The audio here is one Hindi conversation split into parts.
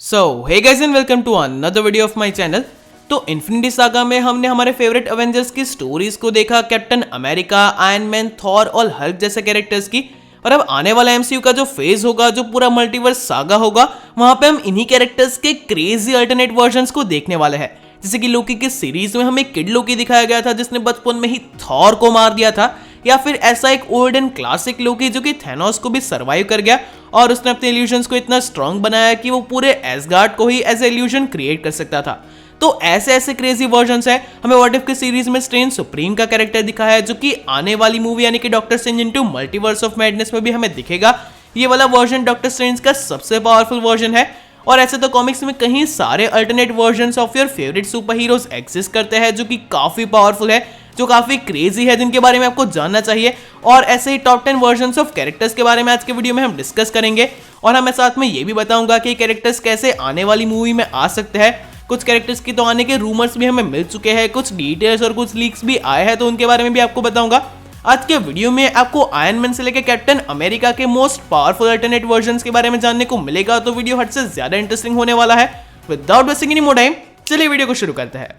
So hey guys and welcome to another video of my channel. तो इन्फिनिटी सागा में हमने हमारे फेवरेट एवेंजर्स की स्टोरीज को देखा, Captain America, Iron Man, Thor और हल्क जैसे कैरेक्टर्स की। और अब आने वाला एमसीयू का जो फेज होगा, जो पूरा मल्टीवर्स सागा होगा, वहां पे हम इन्हीं कैरेक्टर्स के क्रेजी अल्टरनेट वर्जन्स को देखने वाले हैं। जैसे कि लोकी की सीरीज में हमें किड लोकी दिखाया गया था जिसने बचपन में ही थॉर को मार दिया था, या फिर ऐसा एक ओल्ड एंड क्लासिक लोकी जो कि थैनोस को भी सर्वाइव कर गया और उसने अपने इल्यूजन्स को इतना स्ट्रॉन्ग बनाया कि वो पूरे एसगार्ड को ही एज ए इल्यूजन क्रिएट कर सकता था। तो ऐसे ऐसे क्रेजी वर्जन्स हैं। हमें व्हाट इफ की सीरीज में स्ट्रेंज सुप्रीम का कैरेक्टर दिखाया है जो कि आने वाली मूवी यानी कि doctor strange into multiverse of madness में भी हमें दिखेगा। ये वाला वर्जन डॉक्टर स्ट्रेंज का सबसे पावरफुल वर्जन है। और ऐसे तो कॉमिक्स में कहीं सारे alternate versions of your favourite super heroes exist करते हैं जो कि काफी पावरफुल है, जो काफी क्रेजी है, जिनके बारे में आपको जानना चाहिए। और ऐसे ही टॉप 10 वर्जन्स ऑफ कैरेक्टर्स के बारे में आज के वीडियो में हम डिस्कस करेंगे। और मैं साथ में ये भी बताऊंगा कि कैरेक्टर्स कैसे आने वाली मूवी में आ सकते हैं। कुछ कैरेक्टर्स की तो आने के रूमर्स भी हमें मिल चुके हैं, कुछ डिटेल्स और कुछ लीक्स भी आए हैं, तो उनके बारे में भी आपको बताऊंगा। आज के वीडियो में आपको आयरन मैन से लेकर कैप्टन अमेरिका के मोस्ट पावरफुल अल्टरनेट वर्जन्स के बारे में जानने को मिलेगा, तो वीडियो हद से ज्यादा इंटरेस्टिंग होने वाला है। Without wasting any more time, चलिए वीडियो को शुरू करते हैं।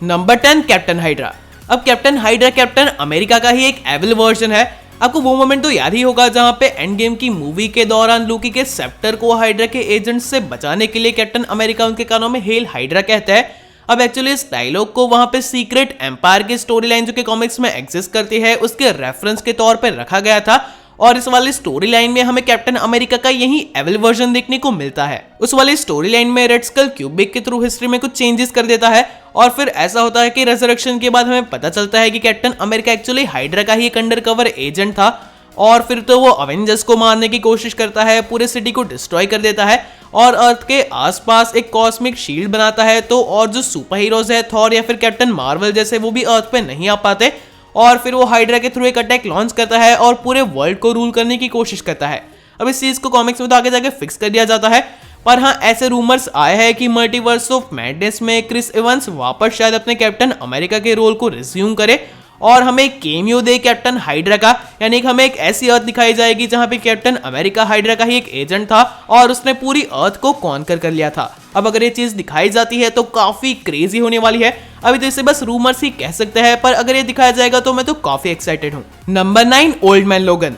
Number 10, captain hydra. अब कैप्टन हाइड्रा कैप्टन अमेरिका का ही एक एविल वर्जन है। आपको वो मोमेंट तो याद ही होगा जहां पे एंड गेम की मूवी के दौरान लोकी के सेप्टर को हाइड्रा के एजेंट्स से बचाने के लिए कैप्टन अमेरिका उनके कानों में हेल हाइड्रा कहता है। अब एक्चुअली इस डायलॉग को वहां पे सीक्रेट एम्पायर की स्टोरी लाइन जो कि कॉमिक्स में एग्जिस्ट करती है उसके रेफरेंस के तौर पर रखा गया था। और इस वाली स्टोरी लाइन में हमें कैप्टन अमेरिका का यही एविल वर्जन देखने को मिलता है। उस वाली स्टोरी लाइन में रेड स्कल क्यूबिक के थ्रू हिस्ट्री में कुछ चेंजेस कर देता है और फिर ऐसा होता है कि रेजरेक्शन के बाद हमें पता चलता है कि कैप्टन अमेरिका एक्चुअली हाइड्रा का ही एक अंडरकवर एजेंट था। और फिर तो वो अवेंजर्स को मारने की कोशिश करता है, पूरे सिटी को डिस्ट्रॉय कर देता है और अर्थ के आसपास एक कॉस्मिक शील्ड बनाता है। तो और जो सुपर हीरोज है थॉर या फिर कैप्टन मार्वल जैसे, वो भी अर्थ पे नहीं आ पाते और फिर वो हाइड्रा के थ्रू एक अटैक लॉन्च करता है और पूरे वर्ल्ड को रूल करने की कोशिश करता है। अब इस चीज को कॉमिक्स में तो आगे जाके फिक्स कर दिया जाता है, पर हाँ ऐसे रूमर्स आए हैं कि मल्टीवर्स ऑफ मैडनेस में क्रिस इवंस वापस शायद अपने कैप्टन अमेरिका के रोल को रिज्यूम करे और हमें एक केमियो दे कैप्टन हाइड्रा का, यानी कि हमें एक ऐसी अर्थ दिखाई जाएगी जहां पे कैप्टन अमेरिका हाइड्रा का ही एक एजेंट था और उसने पूरी अर्थ को कॉन्कर कर लिया था। अब अगर ये चीज दिखाई जाती है तो काफी क्रेजी होने वाली है। अभी तो इसे बस रूमर्स ही कह सकते हैं, पर अगर ये दिखाया जाएगा तो मैं तो काफी एक्साइटेड हूँ। नंबर 9, ओल्ड मैन लोगन।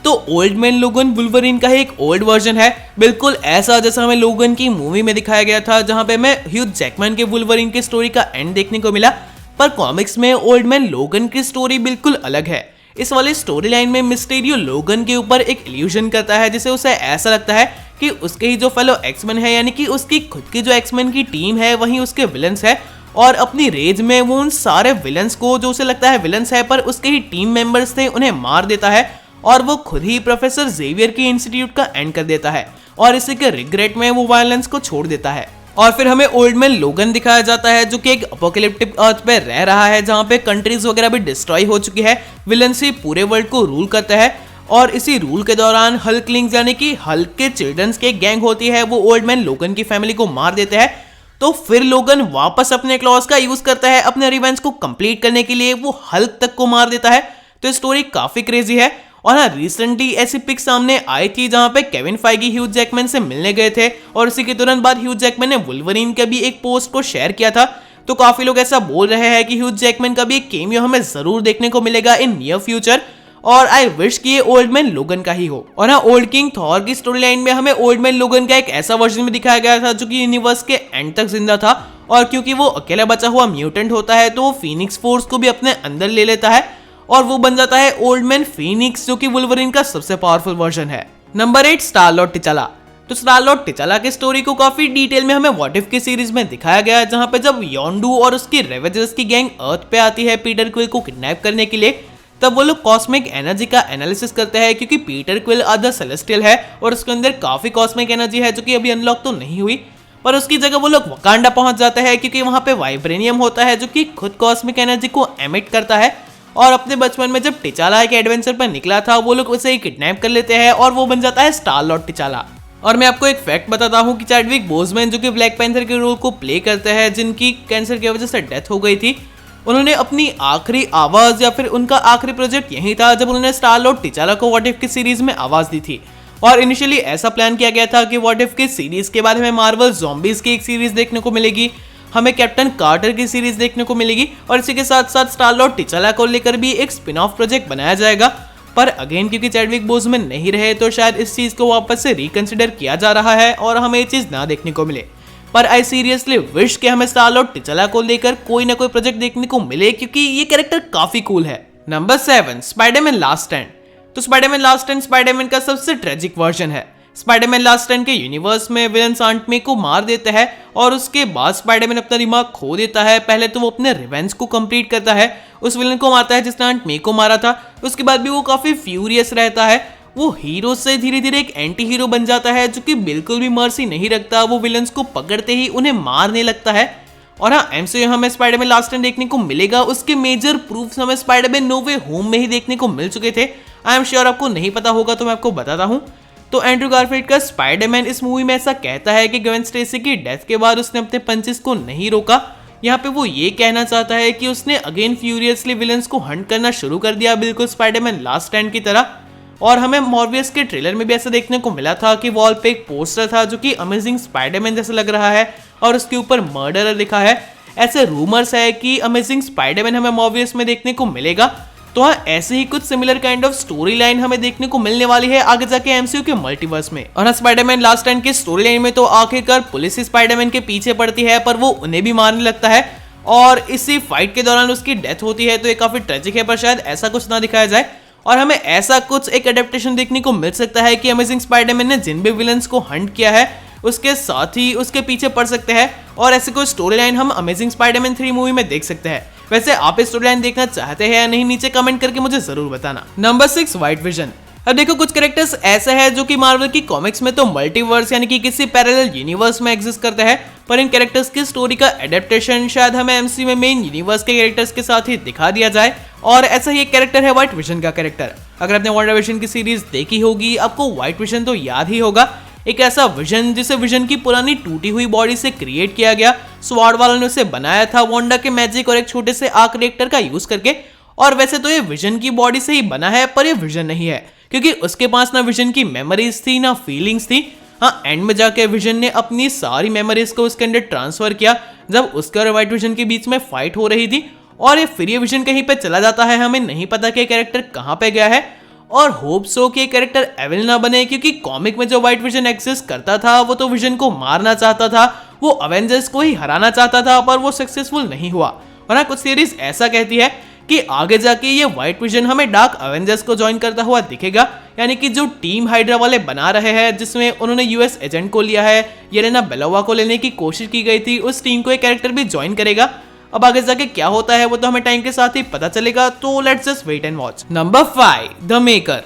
तो ओल्ड मैन लोगन वुल्वरीन का ही एक ओल्ड वर्जन है, बिल्कुल ऐसा जैसा हमें लोगन की मूवी में दिखाया गया था जहां पे हमें ह्यूज जैकमैन के वुल्वरीन की स्टोरी का एंड देखने को मिला। पर कॉमिक्स में ओल्ड मैन लोगन की स्टोरी बिल्कुल अलग है। इस वाली स्टोरी लाइन में मिस्टीरियो लोगन के ऊपर एक इल्यूजन करता है जिसे उसे ऐसा लगता है कि उसके ही जो फेलो एक्समैन है, यानी कि उसकी खुद की जो एक्समैन की टीम है वही उसके विलन्स है। और अपनी रेज में वो उन सारे विलन्स को, जो उसे लगता है विलन्स है पर उसके ही टीम मेंबर्स थे, उन्हें मार देता है और वो खुद ही प्रोफेसर जेवियर की इंस्टीट्यूट का एंड कर देता है और इसी के रिग्रेट में वो वायलेंस को छोड़ देता है। और फिर हमें ओल्ड मैन लोगन दिखाया जाता है जो कि एक अपोकैलिप्टिक अर्थ पे रह रहा है जहां पे कंट्रीज वगैरह भी डिस्ट्रॉय हो चुकी है। विलन से पूरे वर्ल्ड को रूल करता है और इसी रूल के दौरान हल्कलिंग्स यानी कि हल्क के चिल्ड्रंस के गैंग होती है, वो ओल्ड मैन लोगन की फैमिली को मार देते हैं। तो फिर लोगन वापस अपने क्लॉज का यूज करता है अपने रिवेंज को कंप्लीट करने के लिए, वो हल्क तक को मार देता है। तो स्टोरी काफी क्रेजी है। और हाँ, रिसेंटली ऐसी पिक सामने आई थी जहां पे केविन फाइगी ह्यूज जैकमैन से मिलने गए थे और इसी के तुरंत बाद ह्यूज जैकमैन ने वुल्वरीन का भी एक पोस्ट को शेयर किया था। तो काफी लोग ऐसा बोल रहे हैं कि ह्यूज जैकमैन का भी एक केमियो हमें जरूर देखने को मिलेगा इन नियर फ्यूचर और आई विश कि ये ओल्ड मैन लोगन का ही हो। और हाँ, ओल्ड किंग थॉर की स्टोरी लाइन में हमें ओल्ड मैन लोगन का एक ऐसा वर्जन भी दिखाया गया था जो कि यूनिवर्स के एंड तक जिंदा था और क्योंकि वो अकेला बचा हुआ म्यूटेंट होता है तो वो फीनिक्स फोर्स को भी अपने अंदर ले लेता है और वो बन जाता है ओल्ड मैन फीनिक्स, जो कि वुल्वरीन का सबसे पावरफुल वर्जन है। Number 8, star Lord T'Challa. तो स्टार लॉर्ड टिचाला की स्टोरी को काफी डिटेल में हमें व्हाट इफ की सीरीज में दिखाया गया है जहां पे जब योंडू और उसकी रेवेजर्स की गैंग अर्थ पे आती है पीटर क्विल को किडनैप करने के लिए, तब वो लोग कॉस्मिक एनर्जी का एनालिसिस करते हैं क्योंकि पीटर क्विल आधा सेलेस्टियल है और उसके अंदर काफी कॉस्मिक एनर्जी है जो कि अभी अनलॉक तो नहीं हुई। पर उसकी जगह वो लोग वकांडा पहुंच जाते हैं क्योंकि वहां पे वाइब्रेनियम होता है जो कि खुद कॉस्मिक एनर्जी को एमिट करता है। और अपने बचपन में जब टिचाला के एडवेंचर पर निकला था वो लोग उसे किडनैप कर लेते हैं और वो बन जाता है स्टार लॉर्ड टिचाला। और मैं आपको एक फैक्ट बताता हूँ कि चैडविक बोजमैन जो कि ब्लैक पैंथर के रोल को प्ले करते हैं, जिनकी कैंसर की वजह से डेथ हो गई थी, उन्होंने अपनी आखिरी आवाज या फिर उनका आखिरी प्रोजेक्ट यही था जब उन्होंने स्टार लॉर्ड टिचाला को व्हाट इफ की सीरीज में आवाज दी थी। और इनिशियली ऐसा प्लान किया गया था कि व्हाट इफ की सीरीज के बाद हमें मार्वल ज़ॉम्बीज की एक सीरीज देखने को मिलेगी, हमें कैप्टन कार्टर की सीरीज देखने को मिलेगी और इसी के साथ साथ स्टार लॉर्ड टिचाला को लेकर भी एक स्पिन ऑफ प्रोजेक्ट बनाया जाएगा। पर अगेन क्योंकि चैडविक बोज़मैन नहीं रहे तो शायद इस चीज को वापस से रिकंसिडर किया जा रहा है और हमें ये चीज ना देखने को मिले। पर आई सीरियसली विश कि हमें स्टार लॉर्ड टिचाला को लेकर कोई ना कोई प्रोजेक्ट देखने को मिले क्योंकि ये कैरेक्टर काफी कूल है। Number 7, Spiderman last stand. तो स्पाइडरमैन लास्ट स्टैंड स्पाइडरमैन का सबसे ट्रेजिक वर्जन है। स्पाइडरमैन लास्ट स्टैंड के यूनिवर्स में विलन आंट मे को मार देता है और उसके बाद स्पाइडरमैन अपना दिमाग खो देता है। पहले तो वो अपने रिवेंज को कंप्लीट करता है, उस विलन को मारता है जिसने आंट मे को मारा था। उसके बाद भी वो काफी फ्यूरियस रहता है, वो हीरो से धीरे धीरे एक एंटी हीरो बन जाता है जो कि बिल्कुल भी मर्सी नहीं रखता। वो विलन्स को पकड़ते ही उन्हें मारने लगता है। और हाँ, एमसीयू हमें स्पाइडरमैन लास्ट स्टैंड देखने को मिलेगा, उसके मेजर प्रूफ्स हमें स्पाइडरमैन नो वे होम में ही देखने को मिल चुके थे। आई एम श्योर आपको नहीं पता होगा तो मैं आपको बताता हूँ। तो एंड्रू गारफील्ड का स्पाइडरमैन इस मूवी में ऐसा कहता है कि ग्वेन स्टेसी की डेथ के बाद उसने अपने पंचेस को नहीं रोका। यहाँ पे वो ये कहना चाहता है कि उसने अगेन फ्यूरियसली विलन्स को हंट करना शुरू कर दिया, बिल्कुल स्पाइडरमैन लास्ट स्टैंड की तरह। और हमें मॉर्बियस के ट्रेलर में भी ऐसा देखने को मिला था कि वॉल पे एक पोस्टर था जो कि अमेजिंग स्पाइडरमैन जैसा लग रहा है और उसके ऊपर मर्डरर लिखा है। ऐसे रूमर्स है कि अमेजिंग स्पाइडरमैन हमें मॉर्बियस में देखने को मिलेगा। तो हाँ, ऐसे ही कुछ similar kind of story line हमें देखने को मिलने वाली है आगे जाके एमसीयू के मल्टीवर्स में। और हाँ, स्पाइडरमैन लास्ट स्टैंड की स्टोरी लाइन में तो आखिरकार पुलिस स्पाइडरमैन के पीछे पड़ती है पर वो उन्हें भी मारने लगता है और इसी फाइट के दौरान उसकी डेथ होती है। तो ये काफी ट्रेजिक है, पर शायद ऐसा कुछ ना दिखाया जाए और हमें ऐसा कुछ एक एडेप्टेशन देखने को मिल सकता है कि अमेजिंग स्पाइडरमैन ने जिन भी विलन्स को हंट किया है उसके साथ ही उसके पीछे पड़ सकते हैं और ऐसे कोई स्टोरी लाइन हम अमेजिंग स्पाइडरमैन 3 मूवी में देख सकते हैं। वैसे आप इस स्टोरी लाइन देखना चाहते हैं या नहीं, नीचे कमेंट करके मुझे जरूर बताना। Number 6, white vision. अब देखो, कुछ कैरेक्टर्स ऐसे हैं जो कि मार्वल की कॉमिक्स में तो मल्टीवर्स यानी कि किसी पैरेलल यूनिवर्स में एग्जिस्ट करते हैं, पर इन कैरेक्टर्स की स्टोरी का एडेप्टेशन शायद हमें एमसीयू में मेन यूनिवर्स के कैरेक्टर्स के साथ ही दिखा दिया जाए। और ऐसा ही एक कैरेक्टर है व्हाइट विजन का कैरेक्टर। अगर आपने WandaVision की सीरीज देखी होगी आपको व्हाइट विजन तो याद ही होगा। एक ऐसा विजन जिसे विजन की पुरानी टूटी हुई बॉडी से क्रिएट किया गया। स्वॉर्ड वालों ने उसे बनाया था वांडा के मैजिक और एक छोटे से आर्क रिएक्टर का यूज करके। और वैसे तो ये विजन की बॉडी से ही बना है पर ये विजन नहीं है क्योंकि उसके पास ना विजन की मेमोरीज थी ना फीलिंग्स थी। हाँ, एंड में जाके विजन ने अपनी सारी मेमोरीज को उसके अंदर ट्रांसफर किया जब उसके और व्हाइट विजन के बीच में फाइट हो रही थी। और ये फिर ये विजन कहीं पे चला जाता है, हमें नहीं पता कि कैरेक्टर कहाँ पे गया है। और होप सो कि कैरेक्टर एविल ना बने क्योंकि कॉमिक में जो व्हाइट विजन एग्जिस्ट करता था वो तो विजन को मारना चाहता था, वो अवेंजर्स को ही हराना चाहता था पर वो सक्सेसफुल नहीं हुआ। और हाँ, कुछ सीरीज ऐसा कहती है कि आगे जाके ये व्हाइट विजन हमें डार्क अवेंजर्स को ज्वाइन करता हुआ दिखेगा, यानी कि जो टीम हाइड्रा वाले बना रहे हैं जिसमें उन्होंने यूएस एजेंट को लिया है, येलेना बेलोवा को लेने की कोशिश की गई थी, उस टीम को एक कैरेक्टर भी ज्वाइन करेगा। अब आगे जाके क्या होता है वो तो हमें टाइम के साथ ही पता चलेगा, तो let's just wait and watch. Number 5, the maker.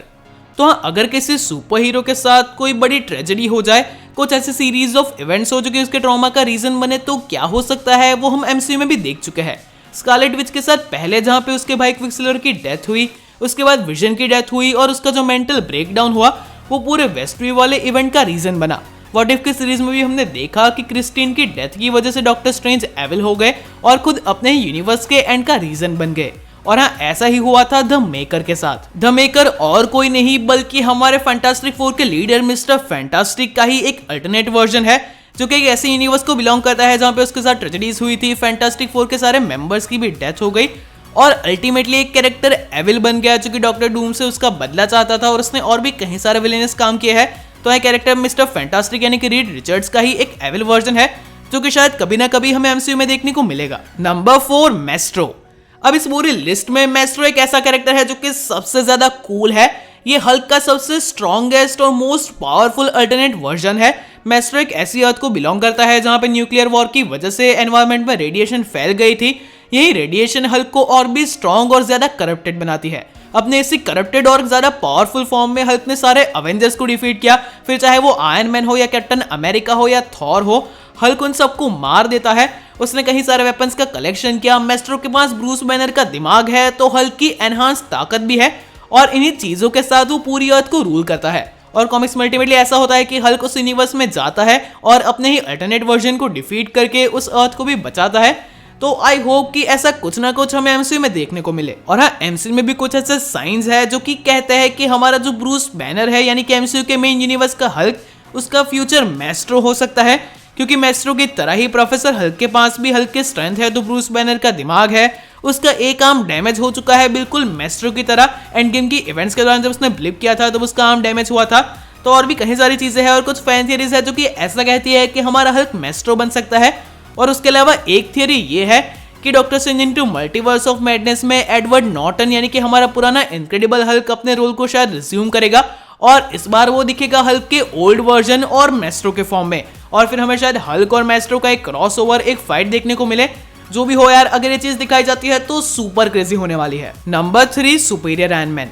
तो हाँ, अगर किसी सुपर हीरो के साथ कोई बड़ी ट्रेजेडी हो जाए, कुछ ऐसे सीरीज ऑफ इवेंट्स हो जो कि उसके ट्रॉमा का रीजन बने, तो क्या हो सकता है वो हम एमसीयू में भी देख चुके हैं। स्कारलेट विच के साथ पहले जहां पे उसके भाई क्विकसिल्वर की डेथ हुई, उसके बाद विजन की डेथ हुई और उसका जो मेंटल ब्रेकडाउन हुआ वो पूरे वेस्टवी वाले इवेंट का रीजन बना। व्हाट इफ की सीरीज में भी हमने देखा कि क्रिस्टीन की डेथ की वजह से डॉक्टर स्ट्रेंज एविल हो गए और खुद अपने यूनिवर्स के एंड का रीजन बन गए। और हाँ, ऐसा ही हुआ था द मेकर के साथ। द मेकर और कोई नहीं बल्कि हमारे फैंटास्टिक फोर के लीडर मिस्टर फैंटास्टिक का ही एक अल्टरनेट वर्जन है जो कि एक ऐसे यूनिवर्स को बिलोंग करता है जहां पे उसके साथ ट्रेजेडीज हुई थी, फैंटास्टिक फोर के सारे मेंबर्स की भी डेथ हो गई और अल्टीमेटली एक कैरेक्टर एविल बन गया जो कि डॉक्टर डूम से उसका बदला चाहता था और उसने और भी कई सारे विलेनस काम किए हैं। तो यह कैरेक्टर मिस्टर फैंटास्टिक यानी कि रीड रिचर्ड्स का ही एक एविल वर्जन है जो कि शायद कभी ना कभी हमें एमसीयू में देखने को मिलेगा। Number 4, maestro. अब इस पूरी लिस्ट में मेस्ट्रो एक ऐसा कैरेक्टर है जो कि सबसे ज्यादा कूल है। ये हल्क का सबसे स्ट्रॉन्गेस्ट और मोस्ट पावरफुल अल्टरनेट वर्जन है। मेस्ट्रो एक ऐसी अर्थ को बिलोंग करता है जहां पे न्यूक्लियर वॉर की वजह से एनवायरनमेंट में रेडिएशन फैल गई थी। यही रेडिएशन हल्क को और भी स्ट्रॉन्ग और ज्यादा करप्टेड बनाती है। अपने इसी करप्टेड और ज्यादा पावरफुल फॉर्म में हल्क ने सारे अवेंजर्स को डिफीट किया, फिर चाहे वो आयरन मैन हो या कैप्टन अमेरिका हो या थॉर हो, हल्क उन सबको मार देता है। उसने कई सारे वेपन्स का कलेक्शन किया। मेस्ट्रो के पास ब्रूस बैनर का दिमाग है तो हल्क की एनहांस ताकत भी है और इन्हीं चीजों के साथ वो पूरी अर्थ को रूल करता है। और कॉमिक्स में अल्टीमेटली ऐसा होता है कि हल्क उस यूनिवर्स में जाता है और अपने ही अल्टरनेट वर्जन को डिफीट करके उस अर्थ को भी बचाता है। तो आई होप कि ऐसा कुछ ना कुछ हमें एमसीयू में देखने को मिले। और हाँ, एमसीयू में भी कुछ ऐसे साइंस है जो कि कहते हैं कि हमारा जो ब्रूस बैनर है यानी कि एमसीयू के मेन यूनिवर्स का हल्क, उसका फ्यूचर मैस्ट्रो हो सकता है, क्योंकि मैस्ट्रो की तरह ही प्रोफेसर हल्क के पास भी हल्क की स्ट्रेंथ है, तो ब्रूस बैनर का दिमाग है, उसका एक आर्म डैमेज हो चुका है बिल्कुल मैस्ट्रो की तरह। एंड गेम की इवेंट्स के दौरान जब उसने ब्लिप किया था तब उसका आर्म डैमेज हुआ था। तो और भी कई सारी चीजें हैं और कुछ फैन थियरीज है जो कि ऐसा कहती है कि हमारा हल्क मैस्ट्रो बन सकता है। और उसके अलावा एक थियरी ये है कि doctor strange into multiverse of madness में एडवर्ड नॉर्टन यानी कि हमारा पुराना इनक्रेडिबल हल्क अपने रोल को शायद रिज्यूम करेगा और इस बार वो दिखेगा हल्क के ओल्ड वर्जन और मैस्ट्रो के फॉर्म में, और फिर हमें शायद हल्क और मैस्ट्रो का एक क्रॉसओवर, एक फाइट देखने को मिले। जो भी हो यार, अगर ये चीज दिखाई जाती है तो सुपर क्रेजी होने वाली है। Number 3, superior iron man.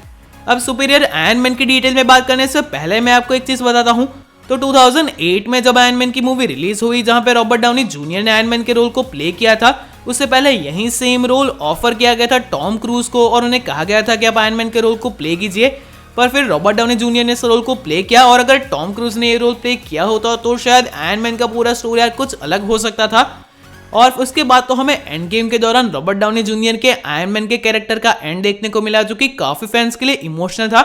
अब सुपीरियर आयरन मैन की डिटेल में बात करने से पहले मैं आपको एक चीज बताता हूँ। तो 2008 में जब आयरन मैन की मूवी रिलीज हुई जहां पे रॉबर्ट डाउनी जूनियर ने आयरन मैन के रोल को प्ले किया था, उससे पहले यही सेम रोल ऑफर किया गया था टॉम क्रूज को और उन्हें कहा गया था कि आप आयरन मैन के रोल को प्ले कीजिए। पर फिर रॉबर्ट डाउनी जूनियर ने इस रोल को प्ले किया और अगर टॉम क्रूज ने ये रोल प्ले किया होता तो शायद आयरन मैन का पूरा स्टोरी यार कुछ अलग हो सकता था। और उसके बाद तो हमें एंड गेम के दौरान रॉबर्ट डाउनी जूनियर के आयरन मैन के कैरेक्टर का एंड देखने को मिला जो कि काफी फैंस के लिए इमोशनल था।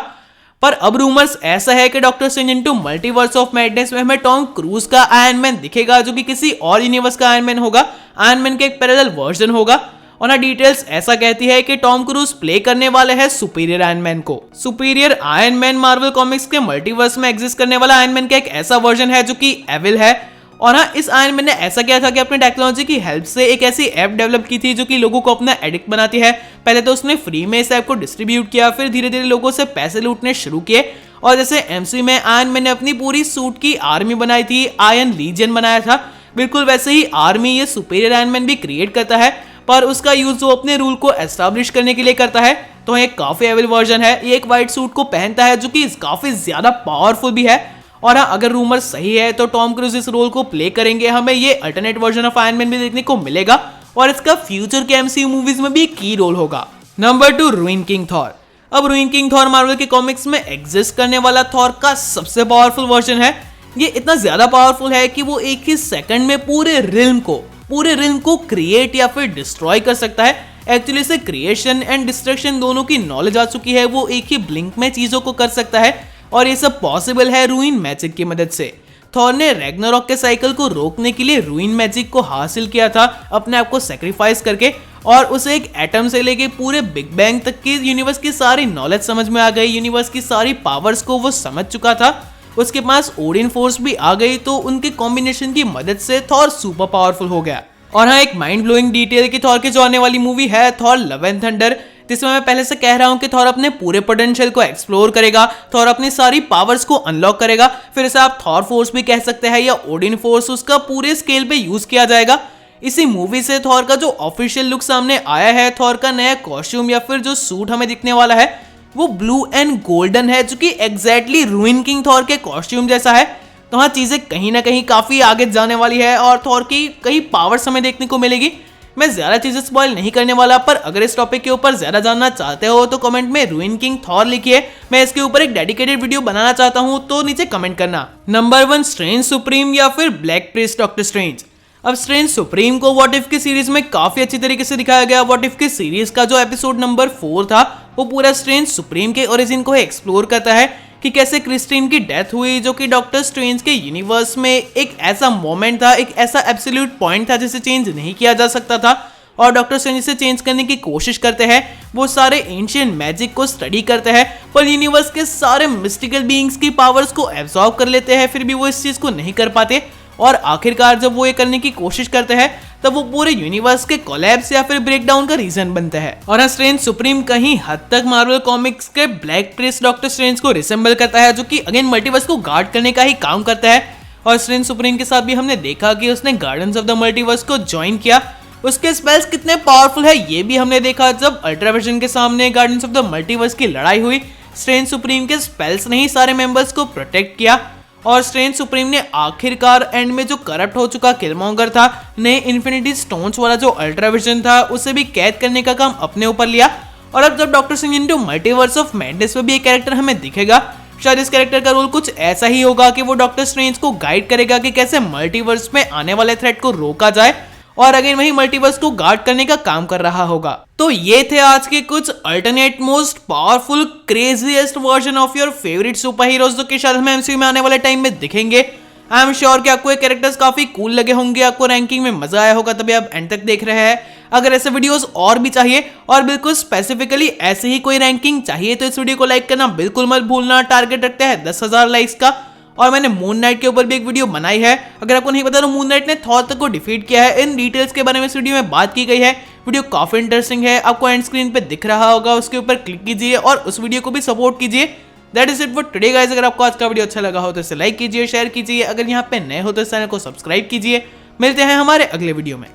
पर अब रूमर्स ऐसा है कि doctor strange into multiverse of madness में हमें टॉम क्रूज का आयरन मैन दिखेगा जो कि किसी और यूनिवर्स का आयरन मैन होगा, आयरन मैन का एक पैरेलल वर्जन होगा। और डिटेल्स ऐसा कहती है कि टॉम क्रूज प्ले करने वाले हैं सुपीरियर आयरन मैन को। Superior iron man Marvel comics के मल्टीवर्स में एग्जिस्ट करने वाला आयरन मैन का एक ऐसा वर्जन है जो कि एविल है। और हाँ, इस आयरन मैन ने ऐसा किया था कि अपने टेक्नोलॉजी की हेल्प से एक ऐसी ऐप डेवलप की थी जो कि लोगों को अपना एडिक्ट बनाती है। पहले तो उसने फ्री में इस ऐप को डिस्ट्रीब्यूट किया, फिर धीरे धीरे लोगों से पैसे लूटने शुरू किए। और जैसे एमसीयू में आयरन मैन ने अपनी पूरी सूट की आर्मी बनाई थी, आयरन लीजियन बनाया था, बिल्कुल वैसे ही आर्मी ये सुपीरियर आयरन मैन भी क्रिएट करता है, पर उसका यूज वो अपने रूल को एस्टैब्लिश करने के लिए करता है। तो ये काफी एविल वर्जन है। ये एक व्हाइट सूट को पहनता है जो कि काफी ज्यादा पावरफुल भी है। और हाँ, अगर रूमर सही है तो टॉम क्रूज इस रोल को प्ले करेंगे, हमें ये alternate version of iron man भी देखने को मिलेगा और इसका फ्यूचर के एमसीयू मूवीज में भी की रोल होगा। Number 2, ruin king Thor. अब रुइन किंग थॉर मार्वल के कॉमिक्स में एग्जिस्ट करने वाला थॉर का सबसे पावरफुल वर्जन है। ये इतना ज्यादा पावरफुल है कि वो एक ही सेकंड में पूरे रिल्म को क्रिएट या फिर डिस्ट्रॉय कर सकता है। एक्चुअली से क्रिएशन एंड डिस्ट्रक्शन दोनों की नॉलेज आ चुकी है, वो एक ही ब्लिंक में चीजों को कर सकता है और ये सब पॉसिबल है रूइन मैजिक की मदद से। थॉर ने रैग्नारॉक के साइकिल को रोकने के लिए रूइन मैजिक को हासिल किया था, अपने आप को सैक्रिफाइस करके, और उसे एक एटम से लेके पूरे बिग बैंग तक की यूनिवर्स की सारी नॉलेज समझ में आ गई, यूनिवर्स की सारी पावर्स को वो समझ चुका था, उसके पास ओडिन फोर्स भी आ गई, तो उनके कॉम्बिनेशन की मदद से थॉर सुपर पावरफुल हो गया। और हाँ, एक माइंड ब्लोइंग डिटेल की थॉर की जो आने वाली मूवी है थॉर लव एंड थंडर, जिसमें मैं पहले से कह रहा हूं कि थॉर अपने पूरे पोटेंशियल को एक्सप्लोर करेगा, थॉर अपनी सारी पावर्स को अनलॉक करेगा, फिर इसे आप थॉर फोर्स भी कह सकते हैं या ओडिन फोर्स, उसका पूरे स्केल पे यूज किया जाएगा। इसी मूवी से थॉर का जो ऑफिशियल लुक सामने आया है, थॉर का नया कॉस्ट्यूम या फिर जो सूट हमें दिखने वाला है वो ब्लू एंड गोल्डन है, जो कि एग्जैक्टली रुइन किंग थॉर के कॉस्ट्यूम जैसा है। तो हाँ, चीजें कहीं ना कहीं काफी आगे जाने वाली है और थॉर की कई पावर्स हमें देखने को मिलेगी। मैं ज्यादा चीजें स्पॉइल नहीं करने वाला, पर अगर इस टॉपिक के ऊपर ज्यादा जानना चाहते हो तो कमेंट में रुइन किंग थॉर लिखिए, मैं इसके ऊपर एक डेडिकेटेड वीडियो बनाना चाहता हूं, तो नीचे कमेंट करना। नंबर 1, स्ट्रेंज सुप्रीम या फिर ब्लैक प्रिस्ट डॉक्टर स्ट्रेंज। अब स्ट्रेंज सुप्रीम को व्हाट इफ की सीरीज में काफी अच्छी तरीके से दिखाया गया। व्हाट इफ की सीरीज का जो एपिसोड नंबर 4 था वो पूरा स्ट्रेंज सुप्रीम के ओरिजिन को एक्सप्लोर करता है कि कैसे क्रिस्टीन की डेथ हुई, जो कि डॉक्टर स्ट्रेंज के यूनिवर्स में एक ऐसा मोमेंट था, एक ऐसा एब्सोल्यूट पॉइंट था जिसे चेंज नहीं किया जा सकता था, और डॉक्टर स्ट्रेंज इसे चेंज करने की कोशिश करते हैं। वो सारे एंशिएंट मैजिक को स्टडी करते हैं, पर यूनिवर्स के सारे मिस्टिकल बीइंग्स की पावर्स को एब्जॉर्ब कर लेते हैं, फिर भी वो इस चीज को नहीं कर पाते, और आखिरकार जब वो ये करने की कोशिश करते हैं तब वो पूरे यूनिवर्स के कोलैप्स या फिर ब्रेकडाउन का रीजन बनते हैं। और स्ट्रेंज सुप्रीम कहीं हद तक मार्वल कॉमिक्स के ब्लैक प्रिस्ट डॉक्टर स्ट्रेंज को रिसेंबल करता है, जो कि अगेन मल्टीवर्स को गार्ड करने का ही काम करता है। और स्ट्रेंज सुप्रीम के साथ भी हमने देखा कि उसने गार्डियंस ऑफ द मल्टीवर्स को ज्वाइन किया। उसके स्पेल्स कितने पावरफुल है ये भी हमने देखा जब अल्ट्राविजन के सामने गार्डियंस ऑफ द मल्टीवर्स की लड़ाई हुई। स्ट्रेंज सुप्रीम के स्पेल्स ने ही सारे मेंबर्स को प्रोटेक्ट किया, और स्ट्रेंज सुप्रीम ने आखिरकार एंड में जो करप्ट हो चुका किलमॉन्गर था, नए इन्फिनिटी स्टोन्स वाला जो अल्ट्राविजन था, उसे भी कैद करने का काम अपने ऊपर लिया। और अब जब doctor strange into multiverse of madness में भी एक कैरेक्टर हमें दिखेगा, शायद इस कैरेक्टर का रोल कुछ ऐसा ही होगा कि वो डॉक्टर स्ट्रेंज को गाइड करेगा कि कैसे मल्टीवर्स में आने वाले थ्रेट को रोका जाए और अगेन वही मल्टीवर्स को गार्ड करने का काम कर रहा होगा। तो ये थे आज के कुछ alternate most powerful craziest version of your favourite super heroes जो कि शायद हमें एमसीयू में आने वाले टाइम में दिखेंगे। आई एम श्योर कि आपको ये कैरेक्टर्स काफी कूल लगे होंगे, आपको रैंकिंग में मजा आया होगा, तभी आप एंड तक देख रहे हैं। अगर ऐसे वीडियोस और भी चाहिए और बिल्कुल स्पेसिफिकली ऐसे ही कोई रैंकिंग चाहिए तो इस वीडियो को लाइक करना बिल्कुल मत भूलना। टारगेट रखते हैं 10,000 लाइक्स का। और मैंने मून नाइट के ऊपर भी एक वीडियो बनाई है, अगर आपको नहीं पता तो मून नाइट ने थॉर तक को डिफीट किया है, इन डिटेल्स के बारे में इस वीडियो में बात की गई है। वीडियो काफी इंटरेस्टिंग है, आपको एंड स्क्रीन पे दिख रहा होगा, उसके ऊपर क्लिक कीजिए और उस वीडियो को भी सपोर्ट कीजिए। That is it for today guys. अगर आपको आज का वीडियो अच्छा लगा हो तो इसे लाइक कीजिए, शेयर कीजिए, अगर यहाँ पे नए हो तो इस चैनल को सब्सक्राइब कीजिए। मिलते हैं हमारे अगले वीडियो में।